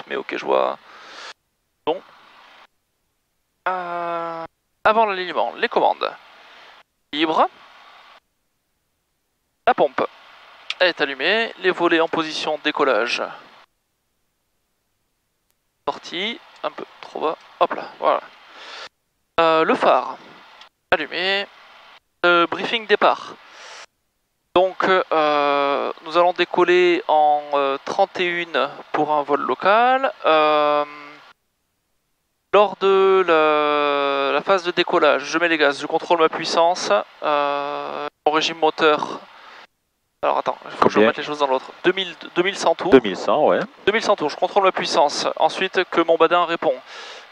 mais ok, je vois. Bon. Avant l'alignement, les commandes. Libre. La pompe est allumée. Les volets en position décollage. Sortie. Un peu trop bas. Hop là, voilà. Le phare. Allumé. Briefing départ. Donc, nous allons décoller en 31 pour un vol local. Lors de la phase de décollage, je mets les gaz, je contrôle ma puissance. Mon régime moteur. Alors attends, il faut que je remette les choses dans l'autre. 2100 tours. 2100, ouais. 2100 tours, je contrôle ma puissance. Ensuite, que mon badin répond.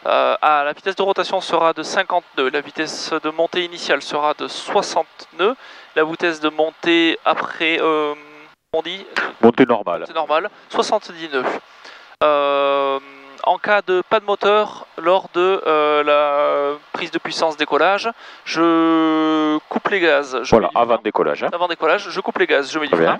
La vitesse de rotation sera de 50 nœuds, la vitesse de montée initiale sera de 60 nœuds, la vitesse de montée après, on dit montée normale. Montée normale, 70 nœuds. En cas de pas de moteur, lors de la prise de puissance décollage, je coupe les gaz. Voilà, avant décollage. Hein. Avant décollage, je coupe les gaz, je mets du frein.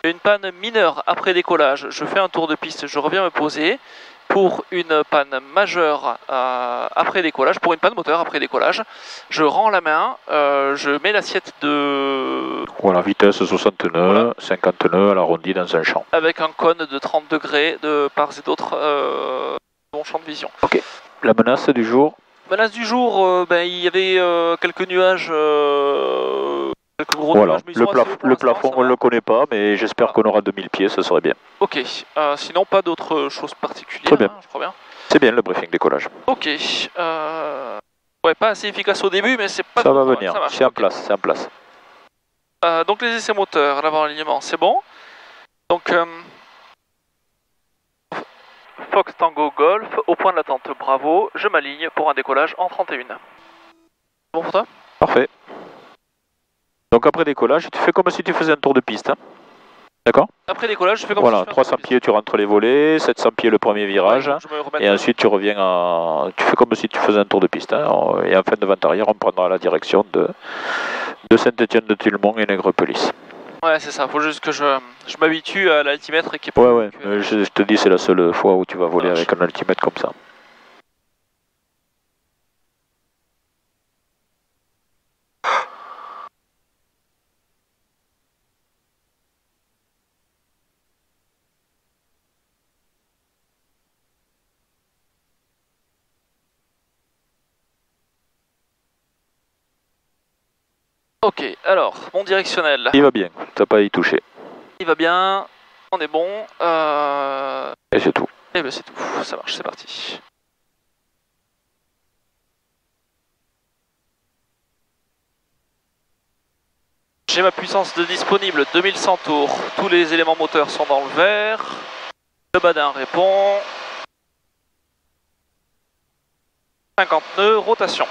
Une panne mineure après décollage, je fais un tour de piste, je reviens me poser. Pour une panne majeure après décollage, pour une panne moteur après décollage, je rends la main, je mets l'assiette de... Voilà, vitesse 60 nœuds, voilà. 50 nœuds à l'arrondi dans un champ. Avec un cône de 30 degrés de part et d'autre de mon champ de vision. Ok, la menace du jour? Menace du jour, il y avait quelques nuages... quelques gros voilà, nuages, le plafond on ne le connaît pas, mais j'espère qu'on aura 2000 pieds, ça serait bien. Ok, sinon pas d'autres choses particulières, très bien. Hein, je crois bien. C'est bien le briefing décollage. Ok, ouais, pas assez efficace au début, mais c'est pas... Ça va venir, c'est en place, c'est en place. Donc les essais moteurs, l'avant-alignement, c'est bon. Donc, Fox Tango Golf, au point de l'attente, bravo, je m'aligne pour un décollage en 31. Bon pour toi? Parfait. Donc après décollage, tu fais comme si tu faisais un tour de piste. Hein. D'accord? Après décollage, je fais comme voilà, si je fais 300 pieds, tu rentres les volets, 700 pieds le premier virage, et ensuite tu reviens à... Tu fais comme si tu faisais un tour de piste. Hein, et en fin de vente arrière, on prendra la direction de Saint-Étienne-de-Tulmont et Nègrepelisse. Ouais, c'est ça, faut juste que je m'habitue à l'altimètre et qui est ouais, ouais, je te dis, c'est la seule fois où tu vas voler avec un altimètre comme ça. Ok, alors, mon directionnel. Il va bien, t'as pas à y toucher. Il va bien, on est bon. Et c'est tout. Et ben c'est tout, ça marche, c'est parti. J'ai ma puissance de disponible, 2100 tours. Tous les éléments moteurs sont dans le vert. Le badin répond. 50 nœuds, rotation.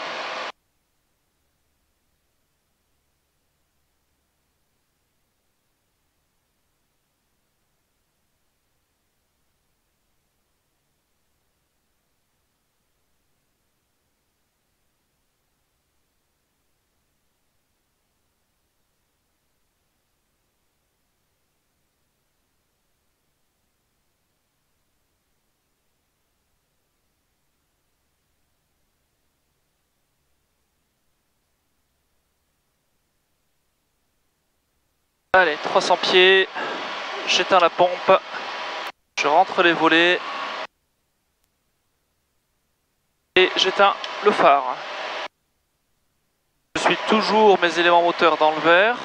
Allez, 300 pieds, j'éteins la pompe, je rentre les volets et j'éteins le phare. Je suis toujours mes éléments moteurs dans le vert.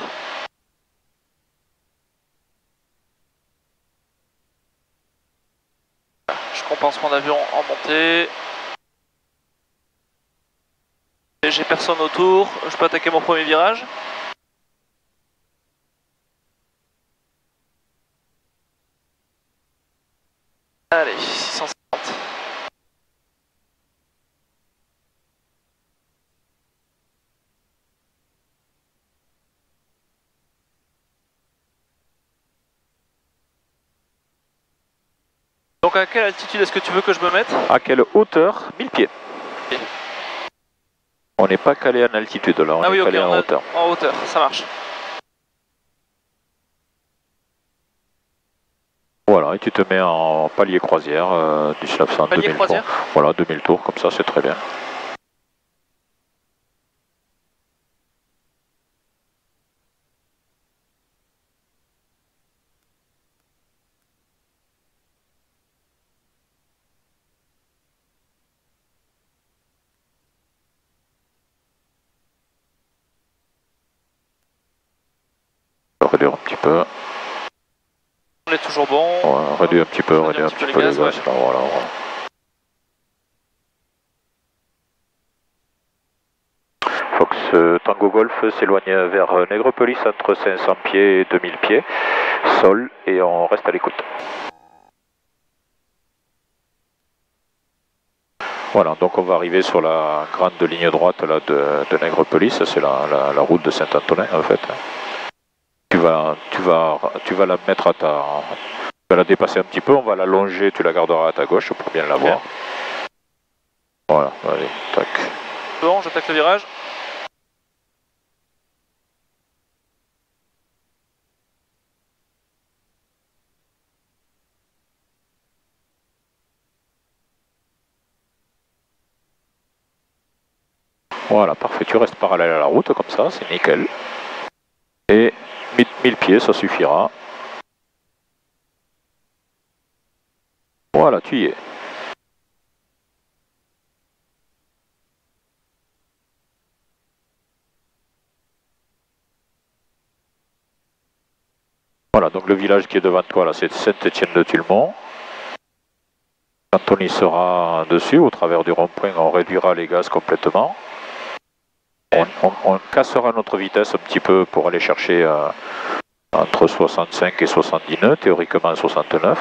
Je compense mon avion en montée. Et j'ai personne autour, je peux attaquer mon premier virage. Allez, 650. Donc à quelle altitude est-ce que tu veux que je me mette? À quelle hauteur? 1000 pieds. Okay. On n'est pas calé en altitude là, on est calé en hauteur. En hauteur, ça marche. Voilà, Voilà, et tu te mets en palier croisière, 1900, palier 2000 croisière tours. Voilà, 2000 tours, comme ça, c'est très bien. Réduire un petit peu. On est toujours bon. Ouais, réduire un petit peu, réduire un petit peu les gaz. Là, voilà. Fox Tango Golf s'éloigne vers Nègrepelisse entre 500 pieds et 2000 pieds. Sol, et on reste à l'écoute. Voilà, donc on va arriver sur la grande ligne droite là, de Nègrepelisse, c'est la route de Saint-Antonin en fait. Tu vas la mettre à ta... Tu vas la dépasser un petit peu, on va la longer, tu la garderas à ta gauche pour bien la voir. Voilà, allez, tac. Bon, j'attaque le virage. Voilà, parfait, tu restes parallèle à la route comme ça, c'est nickel. Et 1000 pieds, ça suffira. Voilà, tu y es. Voilà, donc le village qui est devant toi là, c'est Saint-Étienne-de-Tulmont. Quand on y sera dessus, au travers du rond-point, on réduira les gaz complètement. On cassera notre vitesse un petit peu pour aller chercher entre 65 et 70 nœuds, théoriquement 69.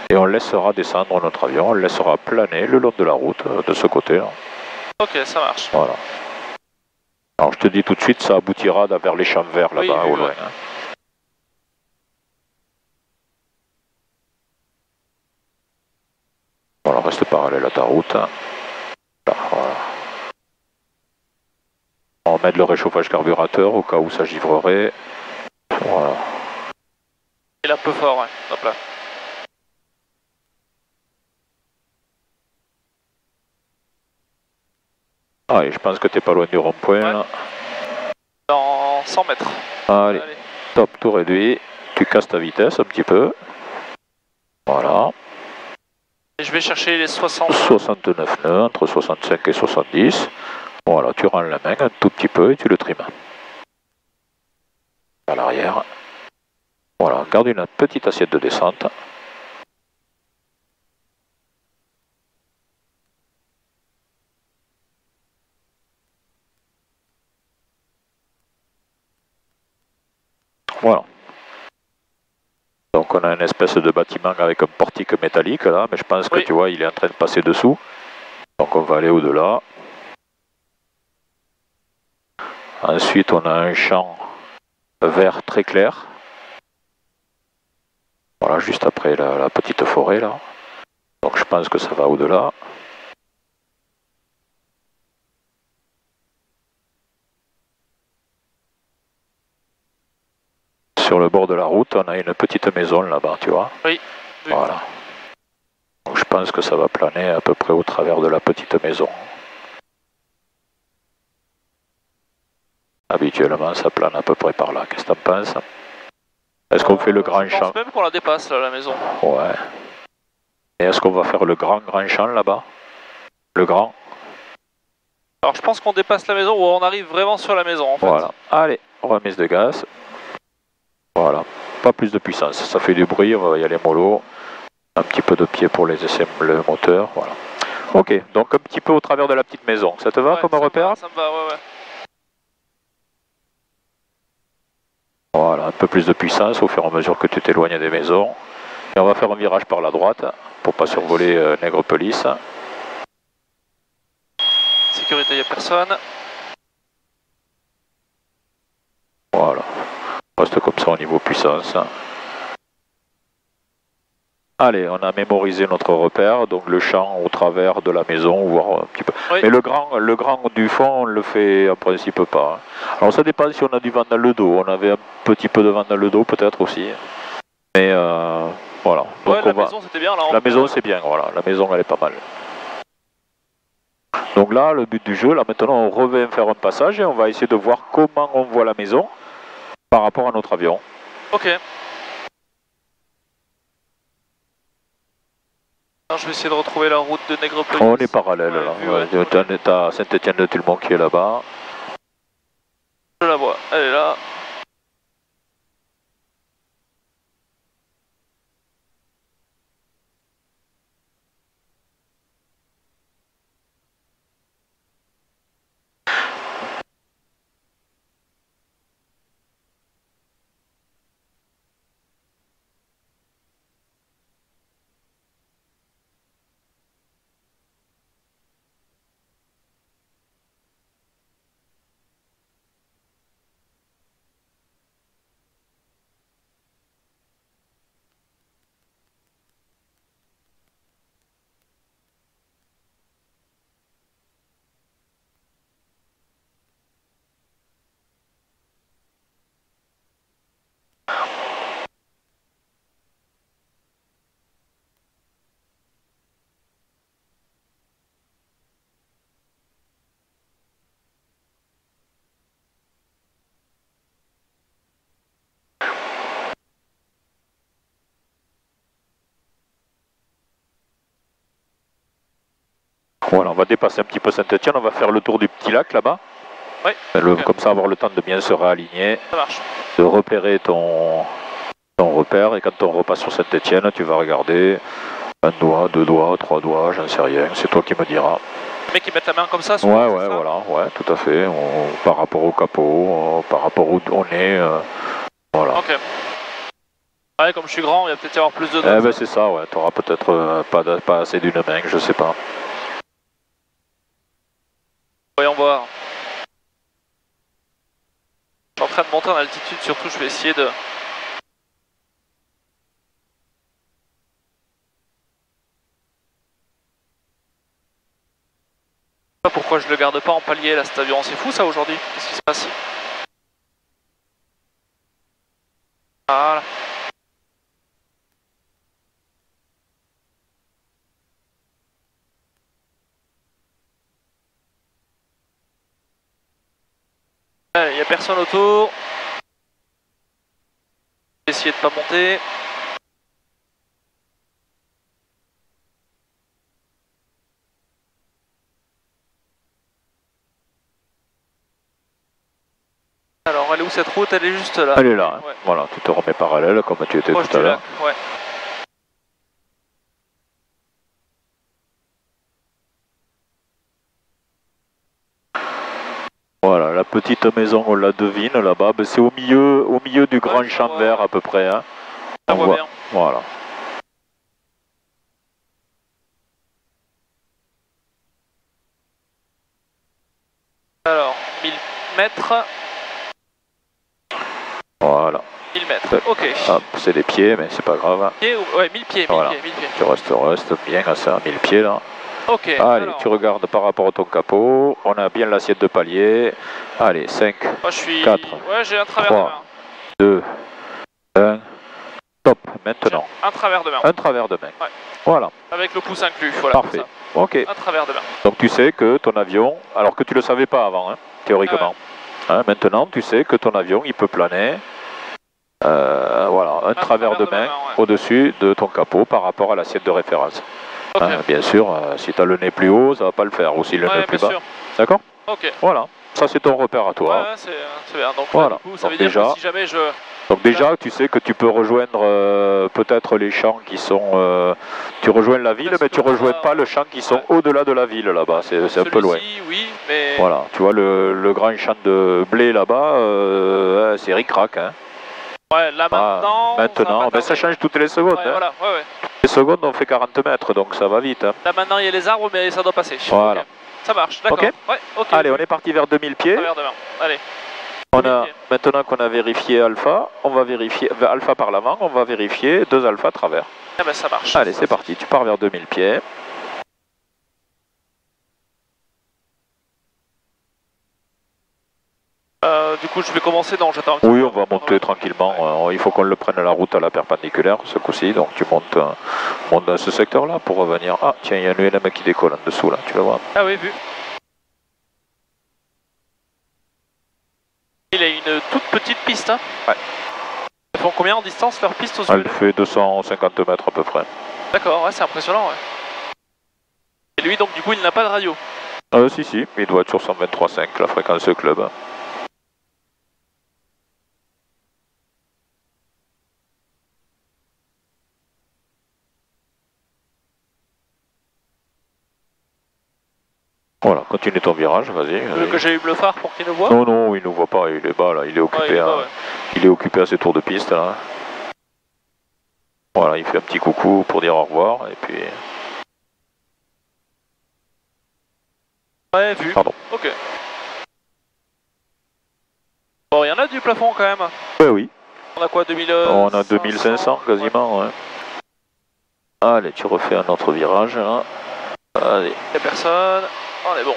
Et on laissera descendre notre avion, on le laissera planer le long de la route, de ce côté-là. Ok, ça marche. Voilà. Alors je te dis tout de suite, ça aboutira vers les champs verts là-bas, au loin. Hein. Voilà, reste parallèle à ta route. Là, voilà. On va mettre le réchauffage carburateur au cas où ça givrerait. Voilà. Il est un peu fort, ouais. Hop là. Ah, et je pense que t'es pas loin du rond-point là. Dans 100 mètres. Allez, top, tout réduit. Tu casses ta vitesse un petit peu. Voilà. Et je vais chercher les 60. 69 nœuds, entre 65 et 70. Voilà, tu rends la main un tout petit peu et tu le trimes. À l'arrière. Voilà, garde une petite assiette de descente. Voilà. Donc on a une espèce de bâtiment avec un portique métallique là, mais je pense que tu vois, il est en train de passer dessous. Donc on va aller au-delà. Ensuite on a un champ vert très clair. Voilà, juste après la petite forêt là. Donc je pense que ça va au-delà. Sur le bord de la route, on a une petite maison là-bas, tu vois. Oui. Voilà. Donc je pense que ça va planer à peu près au travers de la petite maison. Habituellement, ça plane à peu près par là. Qu'est-ce que t'en penses? Est-ce qu'on fait le grand champ? Je pense même qu'on la dépasse, là, la maison. Ouais. Et est-ce qu'on va faire le grand champ là-bas? Le grand? Alors je pense qu'on dépasse la maison ou on arrive vraiment sur la maison en fait. Voilà. Allez, remise de gaz. Voilà. Pas plus de puissance. Ça fait du bruit, on va y aller mollo. Un petit peu de pied pour les essais, le moteur. Voilà. Ok, donc un petit peu au travers de la petite maison. Ça te va comme repère? Ça me va, ouais. Voilà, un peu plus de puissance au fur et à mesure que tu t'éloignes des maisons. Et on va faire un virage par la droite pour pas survoler Nègrepelisse. Sécurité, il n'y a personne. Voilà, on reste comme ça au niveau puissance. Allez, on a mémorisé notre repère, donc le champ au travers de la maison, voire un petit peu. Oui. Mais le grand du fond, on le fait en principe pas. Alors ça dépend si on a du vent dans le dos, on avait un petit peu de vent dans le dos peut-être aussi. Mais voilà. Donc ouais, la maison c'était bien là. La maison c'est bien, voilà. La maison elle est pas mal. Donc là, le but du jeu, là maintenant on revient faire un passage et on va essayer de voir comment on voit la maison par rapport à notre avion. Ok. Alors, je vais essayer de retrouver la route de Nègrepelisse. On est parallèle là. Ouais, t'as Saint-Étienne-de-Tulmont qui est là-bas. Je la vois, elle est là. Voilà, on va dépasser un petit peu Saint-Étienne, on va faire le tour du petit lac là-bas. Ouais. Okay. Comme ça, avoir le temps de bien se réaligner. Ça marche. De repérer ton repère, et quand on repasse sur Saint-Étienne, tu vas regarder un doigt, 2 doigts, 3 doigts, j'en sais rien, c'est toi qui me diras. Les mecs qui mettent la main comme ça, ouais, voilà, ouais, tout à fait. Par rapport au capot, par rapport où on est, voilà. Ok. Ouais, comme je suis grand, il va peut-être y avoir plus de doigts. Eh ben c'est ça, ouais, t'auras peut-être pas assez d'une main, je sais pas. Voyons voir. Je suis en train de monter en altitude, surtout je vais essayer de... Je sais pas pourquoi je le garde pas en palier là, cet avion, c'est fou ça aujourd'hui. Qu'est-ce qui se passe? Voilà. Il n'y a personne autour. Je vais essayer de pas monter. Alors elle est où cette route? Elle est juste là. Elle est là, ouais. Voilà, tu te remets parallèle comme tu étais tout à l'heure. Ouais. Voilà, la petite maison, on la devine là-bas, ben, c'est au milieu du grand champ vert à peu près. Hein. On voit bien. Voilà. Alors, 1000 mètres. Voilà. 1000 mètres, ok. Hop, c'est les pieds, mais c'est pas grave. Ouais, 1000 pieds, 1000 voilà. pieds, 1000 pieds. Tu restes bien à ça, 1000 pieds là. Ok. Allez, alors... tu regardes par rapport à ton capot, on a bien l'assiette de palier. Allez, 5, moi, je suis... 4, ouais, j'ai un travers 3, de main. 2, 1, top, maintenant. Un travers de main. Un travers de main. Ouais. Voilà. Avec le pouce inclus, voilà. Parfait. Ok. Un travers de main. Donc tu sais que ton avion, alors que tu le savais pas avant, hein, théoriquement. Ah ouais. Hein, maintenant, tu sais que ton avion, il peut planer. Voilà, un travers de main, ouais. Au-dessus de ton capot par rapport à l'assiette de référence. Okay. Hein, bien sûr, si tu as le nez plus haut, ça va pas le faire, ou si le nez plus bas. D'accord? Ok. Voilà, ça c'est ton repère à toi. Ouais, c'est bien. Donc, voilà. là, du coup, ça veut dire que si jamais je... Donc déjà, tu sais que tu peux rejoindre peut-être les champs qui sont... tu rejoins la ville, mais tu ne rejoins pas le champ qui sont au-delà de la ville là-bas, c'est un peu loin. Oui, mais... Voilà, tu vois le grand champ de blé là-bas, c'est ric-rac. Hein. Ouais, là maintenant, ça change toutes les secondes. Ouais, hein. voilà, ouais. Les secondes, on fait 40 mètres, donc ça va vite. Hein. Là maintenant, il y a les arbres, mais ça doit passer. Voilà. Okay. Ça marche, d'accord. Okay. Ouais, okay. Allez, on est parti vers 2000 pieds. Allez. Maintenant qu'on a vérifié alpha, on va vérifier alpha par l'avant, on va vérifier 2 alpha travers. Ah ben ça marche. Allez, c'est parti, tu pars vers 2000 pieds. Du coup, je vais commencer. Non, j'attends un petit peu. Oui, on va monter tranquillement. Il faut qu'on le prenne à la route à la perpendiculaire ce coup-ci. Donc tu montes dans ce secteur-là pour revenir. Ah, tiens, il y a un ULM qui décolle en dessous là, tu vas voir. Ah oui, vu. Il a une toute petite piste. Hein. Ouais. Ils font combien en distance leur piste aux Elle ULM? fait 250 mètres à peu près. D'accord, ouais, c'est impressionnant. Ouais. Et lui, donc, du coup, il n'a pas de radio. Si, il doit être sur 123.5, la fréquence club. Voilà, continue ton virage, vas-y. Que j'allume le phare pour qu'il nous voit? Non, il ne nous voit pas, il est bas là, il est occupé, il est occupé à ses tours de piste là. Voilà, il fait un petit coucou pour dire au revoir et puis... Ouais, vu. Pardon. Ok. Bon, il y en a du plafond quand même. Oui. On a quoi, 2000 On a 2500 quasiment, ouais. Allez, tu refais un autre virage là. Allez. Il n'y a personne. On est bon.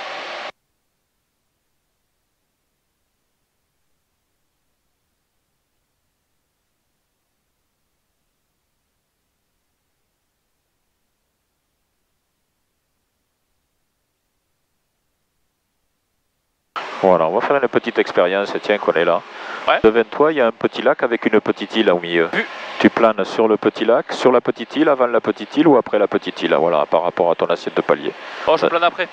Voilà, on va faire une petite expérience, tiens qu'on est là. Ouais. Devant toi, il y a un petit lac avec une petite île au milieu. Vu. Tu planes sur le petit lac, sur la petite île, avant la petite île ou après la petite île, voilà, par rapport à ton assiette de palier. Oh, je plane après.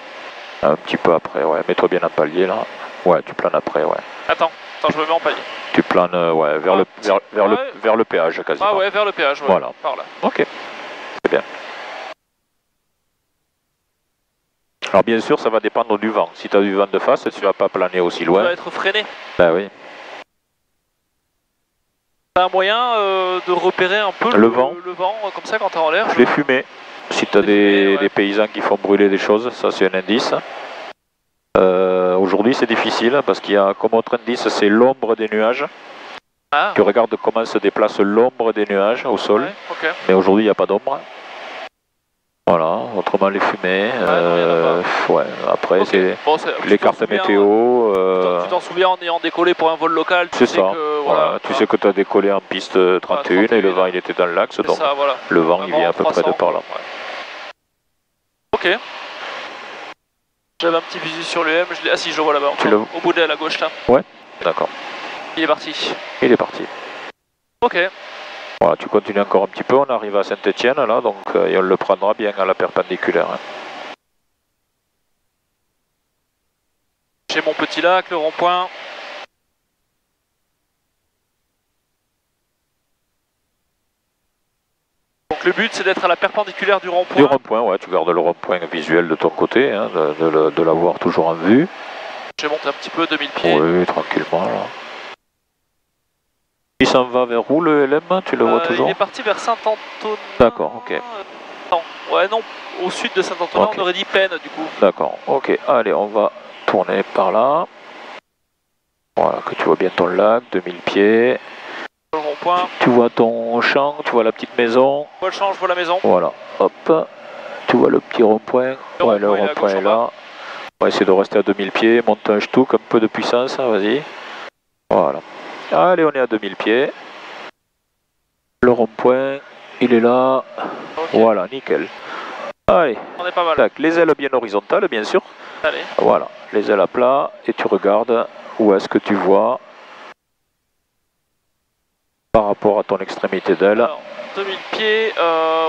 Un petit peu après, ouais, mets-toi bien en palier là. Ouais, tu planes après, ouais. Attends, je me mets en palier. Tu planes, ouais, vers le péage quasiment. Ah ouais, vers le péage, ouais. Voilà. Par là. Ok, c'est bien. Alors bien sûr, ça va dépendre du vent. Si tu as du vent de face, tu ne vas pas planer aussi loin. Tu vas être freiné. Ben oui. T'as un moyen de repérer un peu le vent comme ça quand t'es en l'air? Les fumées. Si tu as des paysans qui font brûler des choses, ça c'est un indice. Aujourd'hui c'est difficile parce qu'il y a comme autre indice, c'est l'ombre des nuages. Ah. Tu regardes comment se déplace l'ombre des nuages au sol. Ouais, okay. Mais aujourd'hui il n'y a pas d'ombre. Voilà, autrement les fumées. Ouais, après okay. c'est les cartes météo. Tu t'en souviens en ayant décollé pour un vol local? C'est ça. Que, voilà, tu sais que tu as décollé en piste 31 et le vent il était dans l'axe, donc ça, voilà. Le vent il vient à peu près de par là. Ouais. Ok. J'avais un petit visu sur l'UM, ah si, je le vois là-bas, au bout de la gauche là. Ouais, d'accord. Il est parti. Il est parti. Ok. Voilà, tu continues encore un petit peu, on arrive à Saint-Etienne là, donc et on le prendra bien à la perpendiculaire. Hein. J'ai mon petit lac, le rond-point. Donc le but c'est d'être à la perpendiculaire du rond-point. Du rond-point, ouais, tu gardes le rond-point visuel de ton côté, hein, de l'avoir toujours en vue. J'ai monté un petit peu, 2000 pieds. Oui, tranquillement là. Il s'en va vers où le LM? Tu le vois toujours? Il est parti vers Saint-Antonin. D'accord, ok. Non, ouais, non, au sud de Saint-Antonin, okay. On aurait dit Peine du coup. D'accord, ok. Allez, on va tourner par là. Voilà, que tu vois bien ton lac, 2000 pieds. Le rond-point. Tu vois ton champ, tu vois la petite maison. Je vois le champ, je vois la maison. Voilà, hop. Tu vois le petit rond-point. Ouais, le rond-point est là. On va essayer de rester à 2000 pieds. Montage tout, un peu de puissance, vas-y. Voilà. Allez, on est à 2000 pieds. Le rond-point, il est là. Okay. Voilà, nickel. Allez. On est pas mal. Tac, les ailes bien horizontales, bien sûr. Allez. Voilà, les ailes à plat. Et tu regardes où est-ce que tu vois par rapport à ton extrémité d'aile. 2000 pieds,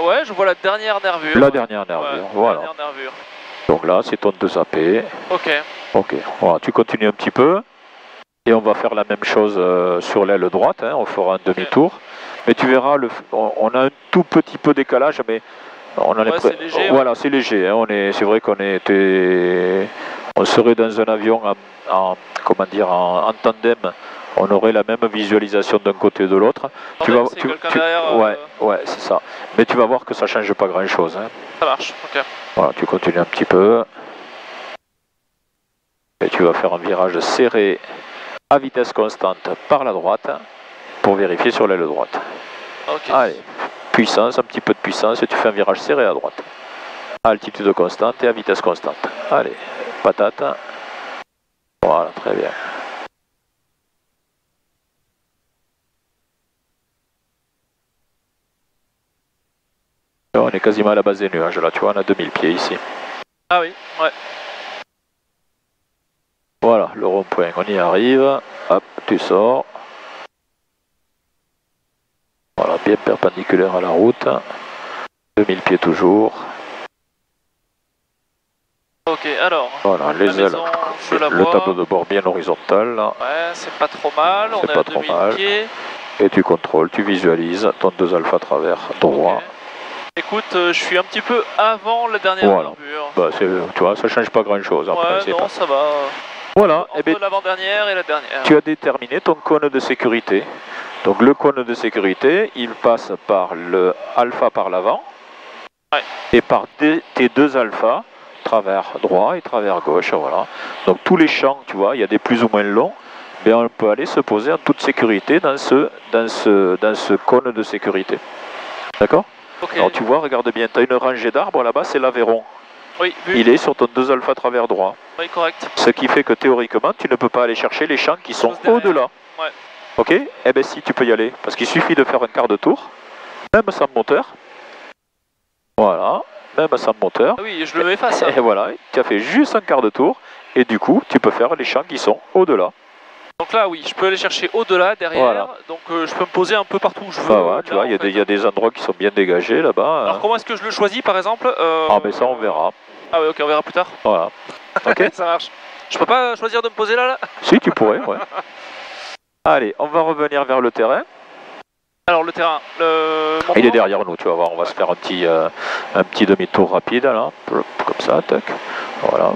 ouais, je vois la dernière nervure. La dernière nervure, ouais, voilà. La dernière nervure. Donc là, c'est ton 2AP. Ok. Ok, voilà, tu continues un petit peu. Et on va faire la même chose sur l'aile droite, hein, on fera un demi-tour. Mais tu verras, on a un tout petit peu décalage, mais on a c'est léger. Voilà, c'est léger. Hein, c'est vrai qu'on serait dans un avion comment dire, en tandem. On aurait la même visualisation d'un côté et de l'autre. Ouais, c'est ça. Mais tu vas voir que ça change pas grand-chose. Hein. Ça marche, ok. Voilà, tu continues un petit peu. Et tu vas faire un virage serré à vitesse constante par la droite pour vérifier sur l'aile droite. Okay. Allez, puissance, un petit peu de puissance et tu fais un virage serré à droite. À altitude constante et à vitesse constante. Allez, patate. Voilà, très bien. est quasiment à la base des nuages là, tu vois, on a 2000 pieds ici. Ah oui, ouais. Voilà, le rond-point, on y arrive. Hop, tu sors. Voilà, bien perpendiculaire à la route. 2000 pieds toujours. Ok, alors, voilà, les ailes, maison, je la le vois. tableau de bord bien horizontal. Là. Ouais, c'est pas trop mal, on est à 2000 pieds. Et tu contrôles, tu visualises ton 2 alpha travers droit. Okay. Écoute, je suis un petit peu avant la dernière barbure. Bah, tu vois, ça change pas grand chose. Ouais, non, ça va. Voilà, entre l'avant-dernière et la dernière. Tu as déterminé ton cône de sécurité. Donc le cône de sécurité, il passe par le alpha par l'avant et par tes 2 alphas, travers droit et travers gauche, voilà. Donc tous les champs, tu vois, il y a des plus ou moins longs, mais on peut aller se poser en toute sécurité dans ce cône de sécurité. D'accord? Okay. Alors tu vois, regarde bien, tu as une rangée d'arbres là-bas, c'est l'Aveyron. Oui, vu. Il est sur ton 2 alpha travers droit. Oui, correct. Ce qui fait que théoriquement, tu ne peux pas aller chercher les champs qui sont au-delà. Ouais. Ok? Eh bien si, tu peux y aller. Parce qu'il suffit de faire un quart de tour, même sans moteur. Voilà, même sans moteur. Ah oui, je le mets face. Et voilà, tu as fait juste un quart de tour. Et du coup, tu peux faire les champs qui sont au-delà. Donc là, oui, je peux aller chercher au-delà, derrière. Voilà. Donc je peux me poser un peu partout où je veux. Bah ouais, tu vois, il y a des endroits qui sont bien dégagés là-bas. Alors comment est-ce que je le choisis, par exemple Ah mais ça, on verra. Ah oui, ok, on verra plus tard. Voilà. Ok. Ça marche. Je peux pas choisir de me poser là? Si, tu pourrais, ouais. Allez, on va revenir vers le terrain. Alors le terrain, il est derrière nous, tu vas voir, on va se faire un petit demi-tour rapide là, comme ça, tac. Voilà,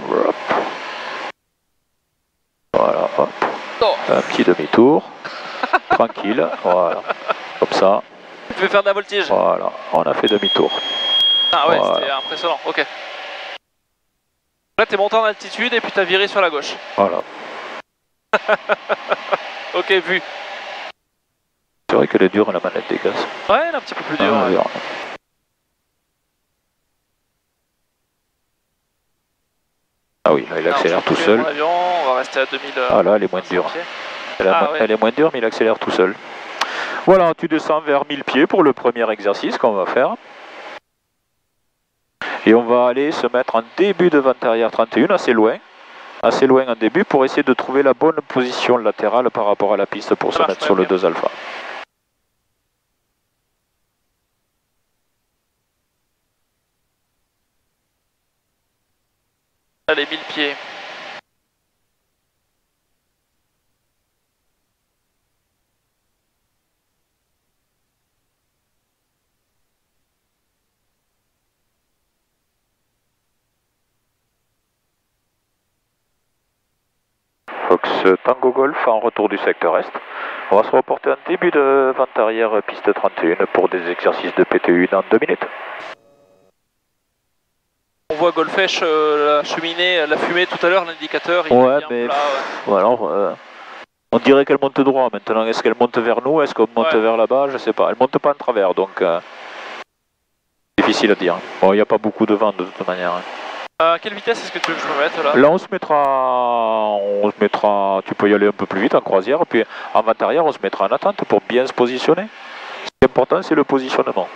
voilà, hop. Oh. Un petit demi-tour, tranquille, voilà, comme ça. Tu veux faire de la voltige? Voilà, on a fait demi-tour. Ah ouais, voilà. C'était impressionnant, ok. Là t'es monté en altitude et puis t'as viré sur la gauche. Voilà. Ok, vu. C'est vrai qu'elle est dure la manette des gaz. Ouais, elle est un petit peu plus dure. Ouais. Ah oui, là, il accélère tout seul. Avion, on va rester à 2000. Ah là, elle est moins dure. Elle est moins dure, mais il accélère tout seul. Voilà, tu descends vers 1000 pieds pour le premier exercice qu'on va faire. Et on va aller se mettre en début de vente arrière 31, assez loin en début, pour essayer de trouver la bonne position latérale par rapport à la piste pour se mettre sur le 2 alpha. Allez, 1000 pieds. Fox Tango Golf en retour du secteur Est. On va se reporter en début de vente arrière piste 31 pour des exercices de PTU dans 2 minutes. On voit Golfech, la cheminée, la fumée tout à l'heure, l'indicateur. Ouais, mais plat, voilà, on dirait qu'elle monte droit maintenant. Est-ce qu'elle monte vers nous? Est-ce qu'on monte vers là-bas? Je sais pas. Elle monte pas en travers, donc difficile à dire. Bon, il n'y a pas beaucoup de vent de toute manière. À quelle vitesse est-ce que tu veux que je me mette là? Là, on se mettra, tu peux y aller un peu plus vite en croisière, puis en vente arrière, on se mettra en attente pour bien se positionner. Ce qui est important, c'est le positionnement.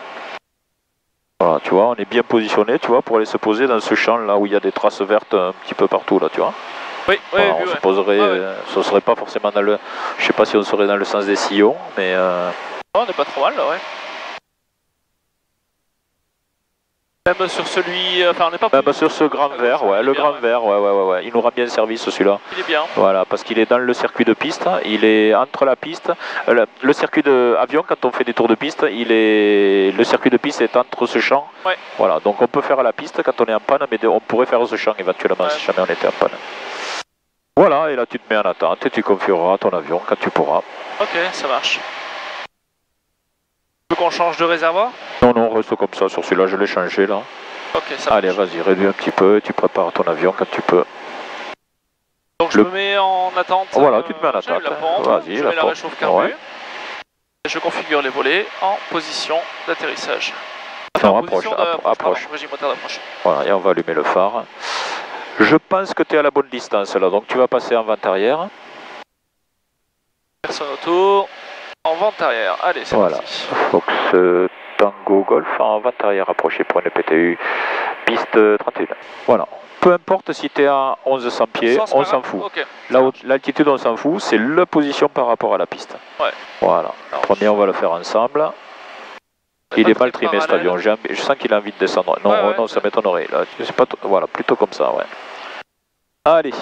Voilà, tu vois, on est bien positionné, tu vois, pour aller se poser dans ce champ là où il y a des traces vertes un petit peu partout là, tu vois. Oui, oui, voilà, on se poserait, ça serait pas forcément dans le, je sais pas si on serait dans le sens des sillons, mais. Oh, on n'est pas trop mal là, ouais. Même sur celui, enfin on n'est pas. Même sur ce grand vert, ouais, le grand vert, ouais, il nous rend bien service celui-là. Il est bien. Voilà, parce qu'il est dans le circuit de piste, il est entre la piste, le circuit d'avion quand on fait des tours de piste, le circuit de piste est entre ce champ. Ouais. Voilà, donc on peut faire à la piste quand on est en panne, mais on pourrait faire ce champ éventuellement si jamais on était en panne. Voilà, et là tu te mets en attente et tu configureras ton avion quand tu pourras. Ok, ça marche. Tu veux qu'on change de réservoir? Non, non, reste comme ça, sur celui-là, je l'ai changé là. Ok, ça marche. Allez, vas-y, réduis un petit peu, tu prépares ton avion quand tu peux. Donc je me mets en attente. Voilà, tu te mets en attente. Vas-y, je mets la réchauffe carbu. Je configure les volets en position d'atterrissage. Non, approche. Régime moteur d'approche. Voilà, et on va allumer le phare. Je pense que tu es à la bonne distance là, donc tu vas passer en vente arrière. Personne auto. En vente arrière, allez c'est voilà. parti. Fox Tango Golf en vente arrière approché pour une PTU piste 31. Voilà. Peu importe si tu es à 1100 pieds, on s'en fout. Okay. L'altitude, on s'en fout, c'est la position par rapport à la piste. Ouais. Voilà. Alors, premier, on va le faire ensemble. Il est mal trimé cet avion, je sens qu'il a envie de descendre. Non, non, ça m'étonnerait. Voilà, plutôt comme ça, ouais. Allez,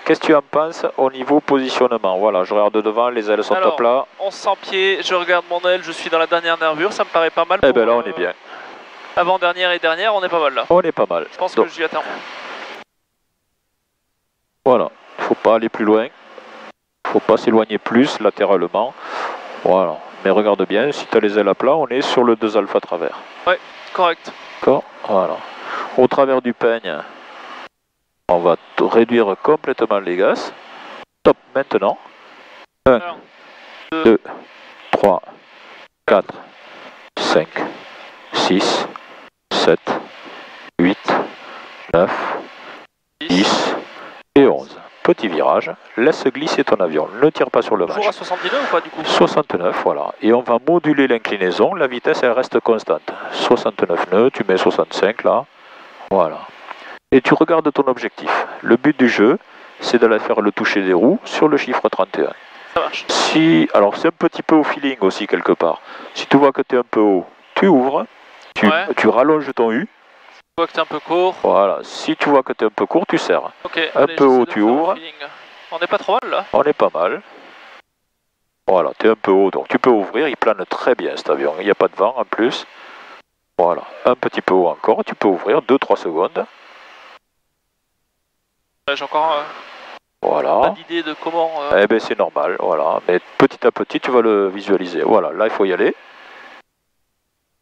qu'est-ce que tu en penses au niveau positionnement? Voilà, je regarde devant, les ailes sont à plat. 1100 pieds, je regarde mon aile, je suis dans la dernière nervure, ça me paraît pas mal. Eh ben là, on est bien. Avant-dernière et dernière, on est pas mal là. On est pas mal. Je pense que j'y atteins. Voilà, il ne faut pas aller plus loin. Il ne faut pas s'éloigner plus latéralement. Voilà, mais regarde bien, si tu as les ailes à plat, on est sur le 2 alpha travers. Ouais, correct. D'accord, voilà. Au travers du peigne, on va réduire complètement les gaz. Top, maintenant. 1, 2, 3, 4, 5, 6, 7, 8, 9, 10 et 11. Petit virage, laisse glisser ton avion, ne tire pas sur le manche. Toujours à 79 ou pas du coup? 69, voilà. Et on va moduler l'inclinaison, la vitesse elle reste constante. 69 nœuds, tu mets 65 là, voilà. Et tu regardes ton objectif. Le but du jeu, c'est de faire le toucher des roues sur le chiffre 31. Ça marche. Alors c'est un petit peu au feeling aussi quelque part. Si tu vois que tu es un peu haut, tu ouvres, tu rallonges ton U. Tu vois que tu es un peu court. Voilà, si tu vois que tu es un peu court, tu serres. Okay, un peu haut, tu ouvres. On n'est pas trop mal là. On est pas mal. Voilà, tu es un peu haut, donc tu peux ouvrir, il plane très bien cet avion. Il n'y a pas de vent en plus. Voilà, un petit peu haut encore, tu peux ouvrir 2-3 secondes. J'ai encore voilà. pas d'idée de comment... Eh bien c'est normal, voilà. Mais petit à petit, tu vas le visualiser. Voilà, là il faut y aller.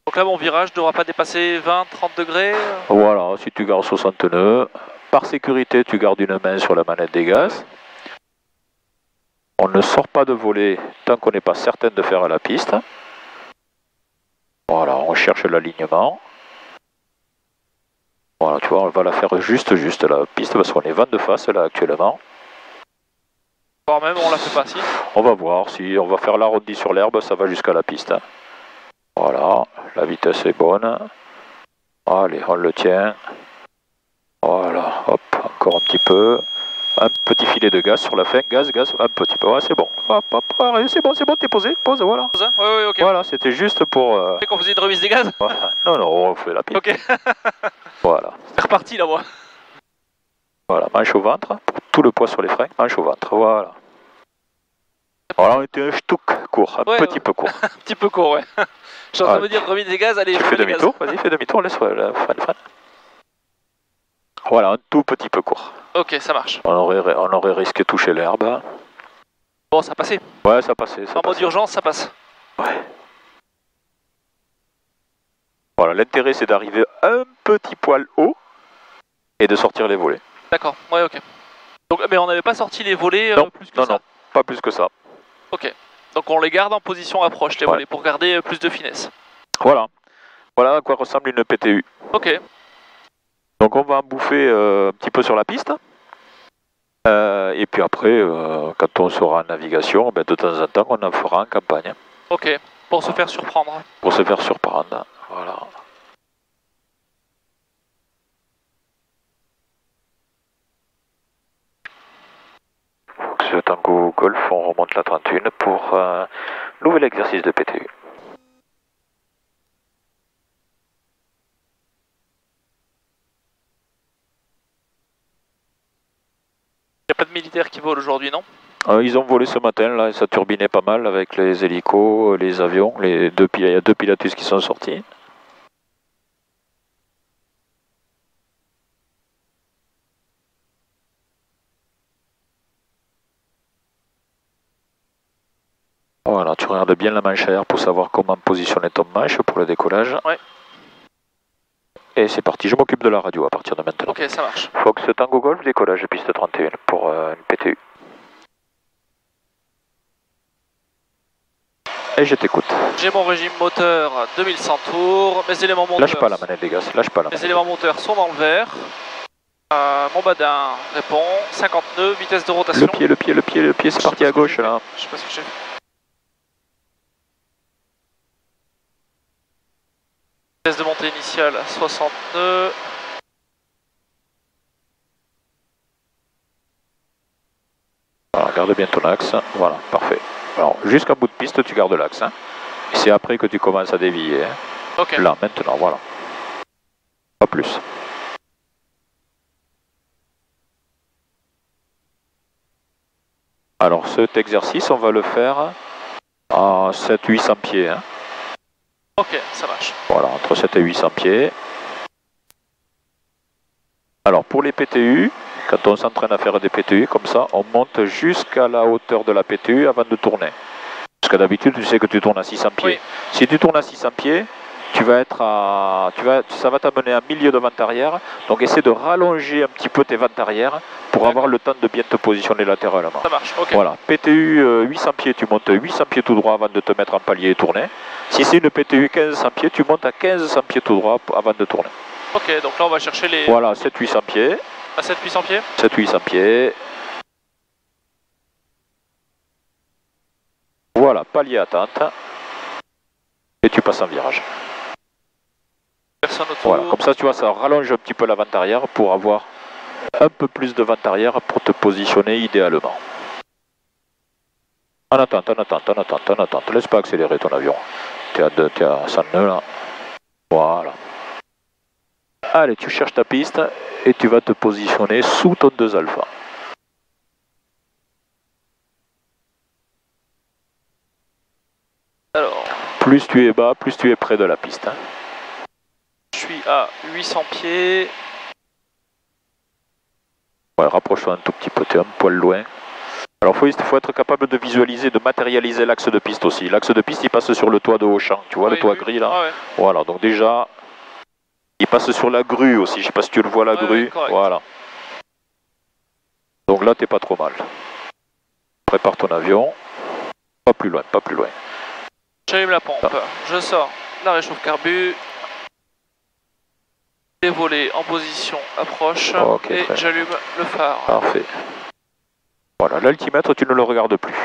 Donc là, mon virage ne devra pas dépasser 20-30 degrés. Voilà, si tu gardes 60 nœuds. Par sécurité, tu gardes une main sur la manette des gaz. On ne sort pas de voler tant qu'on n'est pas certain de faire la piste. Voilà, on cherche l'alignement. Voilà, tu vois, on va la faire juste la piste parce qu'on est vent de face là actuellement. Voire même, on la fait pas si. On va voir si on va faire l'arrondi sur l'herbe, ça va jusqu'à la piste. Voilà, la vitesse est bonne. Allez, on le tient. Voilà, hop, encore un petit peu. Un petit filet de gaz sur la fin, gaz, un petit peu, ouais, c'est bon. Hop, hop, c'est bon, t'es posé, pose, voilà. Ouais, ok. Voilà, c'était juste pour... qu'on faisait une remise des gaz. Voilà. Non, on fait la piste. Ok. Voilà. C'est reparti là, moi. Voilà, manche au ventre, tout le poids sur les freins, manche au ventre, voilà. Voilà, on était un ch'touk court, un petit peu court. Un petit peu court, ouais. Je suis en train de me dire remise des gaz, allez, je fais demi-tour, vas-y, fais demi-tour, laisse le frein. Voilà, un tout petit peu court. Ok, ça marche. On aurait risqué de toucher l'herbe. Bon, ça a passé. Ouais, ça a passé. En mode urgence, ça passe. Ouais. Voilà, l'intérêt c'est d'arriver un petit poil haut et de sortir les volets. D'accord, ouais, ok. Donc, mais on n'avait pas sorti les volets plus que ça? Non, pas plus que ça. Ok. Donc on les garde en position approche, les volets, pour garder plus de finesse. Voilà. Voilà à quoi ressemble une PTU. Ok. Donc on va en bouffer un petit peu sur la piste. Et puis après, quand on sera en navigation, ben, de temps en temps, on en fera en campagne. Ok, pour se faire surprendre. Pour se faire surprendre, voilà. Ce Tango Golf, on remonte la 31 pour un nouvel exercice de PTU. Il n'y a pas de militaires qui volent aujourd'hui, non? Ils ont volé ce matin, là, et ça turbinait pas mal avec les hélicos, les avions, il y a deux Pilatus qui sont sortis. Voilà, tu regardes bien la manche arrière pour savoir comment positionner ton manche pour le décollage. Ouais. Et c'est parti, je m'occupe de la radio à partir de maintenant. Ok, ça marche. Fox Tango Golf, décollage piste 31 pour une PTU. Et je t'écoute. J'ai mon régime moteur 2100 tours, mes éléments moteurs... Lâche pas la manette des gaz, lâche pas la manette. Mes éléments moteurs sont dans le vert. Mon badin répond, 50 nœuds, vitesse de rotation. Le pied, c'est parti à gauche là. Je sais pas ce que j'ai fait. Vitesse de montée initiale 60 nœuds. Voilà, garde bien ton axe. Voilà, parfait. Alors, jusqu'à bout de piste, tu gardes l'axe. Hein. Et c'est après que tu commences à dévier. Hein. Ok. Là, maintenant, voilà. Pas plus. Alors, cet exercice, on va le faire à 700-800 pieds. Hein. Ok, ça marche. Voilà, entre 7 et 800 pieds. Alors, pour les PTU, quand on s'entraîne à faire des PTU, comme ça, on monte jusqu'à la hauteur de la PTU avant de tourner. Parce que d'habitude, tu sais que tu tournes à 600 pieds. Oui. Si tu tournes à 600 pieds, tu vas être à, ça va t'amener à milieu de vente arrière. Donc, essaie de rallonger un petit peu tes ventes arrière pour avoir le temps de bien te positionner latéralement. Ça marche, ok. Voilà, PTU 800 pieds, tu montes 800 pieds tout droit avant de te mettre en palier et tourner. Si c'est une PTU 1500 pieds, tu montes à 1500 pieds tout droit avant de tourner. Ok, donc là on va chercher les... Voilà, 700-800 pieds. À 700-800 pieds 700-800 pieds. Voilà, palier attente. Et tu passes en virage. Personne autour. Voilà, comme ça, tu vois, ça rallonge un petit peu la vente arrière pour avoir un peu plus de vente arrière pour te positionner idéalement. En attente, en attente, en attente, en attente. Laisse pas accélérer ton avion. Tu es à 100 nœuds là. Voilà. Allez, tu cherches ta piste et tu vas te positionner sous ton 2 alpha. Alors, Plus tu es bas, plus tu es près de la piste. Hein. je suis à 800 pieds. Ouais, rapproche-toi un tout petit peu, tu es un poil loin. Alors il faut être capable de visualiser, de matérialiser l'axe de piste aussi. L'axe de piste il passe sur le toit de Auchan, tu vois, Oui, le toit oui. gris là. Ah ouais. Voilà, donc déjà, il passe sur la grue aussi, je sais pas si tu le vois la grue. Correct. Voilà. Donc là t'es pas trop mal. Prépare ton avion. Pas plus loin, pas plus loin. J'allume la pompe, je sors la réchauffe carbu. Dévolé en position approche Okay, et j'allume le phare. Parfait. Voilà, l'altimètre tu ne le regardes plus.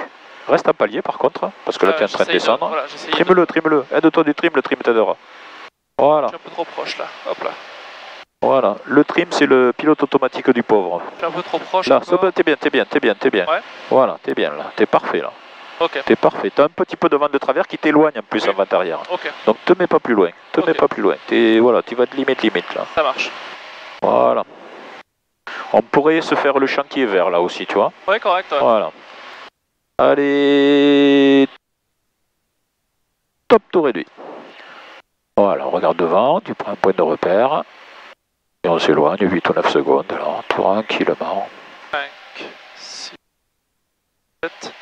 Reste à palier par contre, parce que là tu es en train de descendre. Voilà, trime-le, trime-le. Aide-toi du trim, le trim t'aidera. Voilà. Je suis un peu trop proche là. Hop là. Voilà. Le trim c'est le pilote automatique du pauvre. Je suis un peu trop proche. Là, t'es bien, t'es bien, t'es bien, t'es bien. Ouais. Voilà, t'es bien là. T'es parfait là. Ok. T'es parfait. T'as un petit peu de vent de travers qui t'éloigne en plus en vent arrière. Ok. Donc te mets pas plus loin. Te mets pas plus loin. Voilà, tu vas de limite là. Ça marche. Voilà. On pourrait se faire le chantier vert là aussi, tu vois. Ouais, correct. Ouais. Voilà. Allez. Top tour réduit. Voilà, on regarde devant, tu prends un point de repère. Et on s'éloigne 8 ou 9 secondes, là, tranquillement. 5, 6, 7,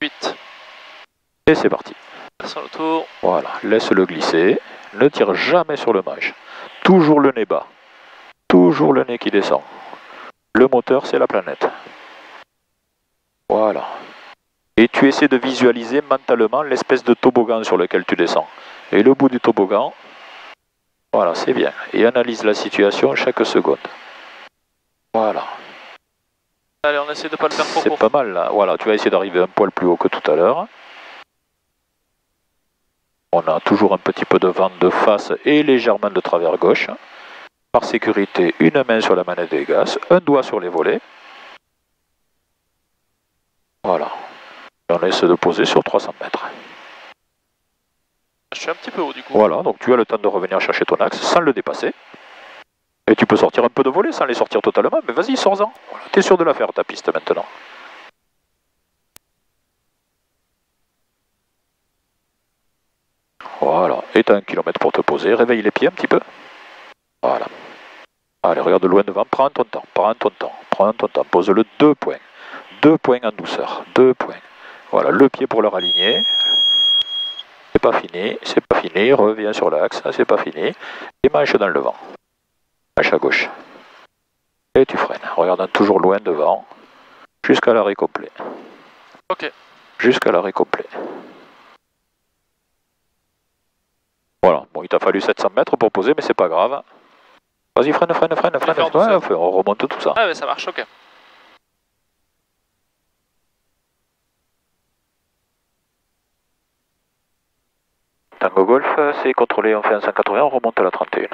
8. Et c'est parti. Personne autour. Voilà, laisse-le glisser. Ne tire jamais sur le manche. Toujours le nez bas. Toujours le nez qui descend. Le moteur, c'est la planète. Voilà. Et tu essaies de visualiser mentalement l'espèce de toboggan sur lequel tu descends. Et le bout du toboggan, voilà, c'est bien. Et analyse la situation chaque seconde. Voilà. Allez, on essaie de pas le faire trop court. C'est pas mal là. Voilà, tu vas essayer d'arriver un poil plus haut que tout à l'heure. On a toujours un petit peu de vent de face et légèrement de travers gauche. Par sécurité, une main sur la manette des gaz, un doigt sur les volets. Voilà. Et on essaie de poser sur 300 mètres. Je suis un petit peu haut du coup. Voilà, donc tu as le temps de revenir chercher ton axe sans le dépasser. Et tu peux sortir un peu de volée sans les sortir totalement, mais vas-y, sors-en. Voilà. Tu es sûr de la faire ta piste maintenant. Voilà, et tu as 1 km pour te poser, réveille les pieds un petit peu. Voilà. Allez, regarde loin devant, prends ton temps, pose-le 2 points. 2 points en douceur, 2 points. Voilà, le pied pour le raligner. C'est pas fini, reviens sur l'axe, c'est pas fini. Et manche dans le vent. Manche à gauche. Et tu freines, regardant toujours loin devant, jusqu'à l'arrêt complet. Ok. Jusqu'à l'arrêt complet. Voilà, bon, il t'a fallu 700 mètres pour poser, mais c'est pas grave. Vas-y, freine. Ouais, on remonte tout ça. Ah, mais ça marche, ok. T'en Tango Golf, c'est contrôlé, on fait un 180, on remonte à la 31.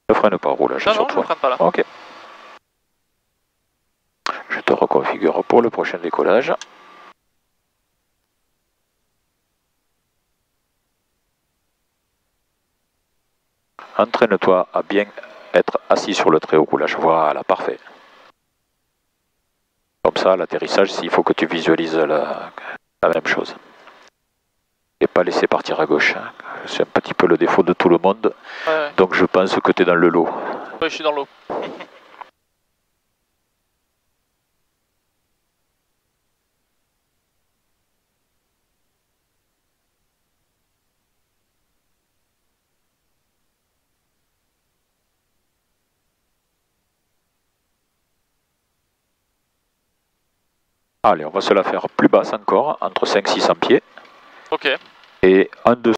Ne freine pas, roulage Non, sur non, je toi. ne freine pas là. Ok. Je te reconfigure pour le prochain décollage. Entraîne-toi à bien être assis sur le très haut roulage. Voilà, parfait. Comme ça, l'atterrissage, il faut que tu visualises la même chose. Et pas laisser partir à gauche. C'est un petit peu le défaut de tout le monde. Ouais. Donc je pense que tu es dans le lot. Oui, je suis dans l'eau. Allez, on va se la faire plus basse encore, entre 500-600 pieds. Ok. Et en dessous.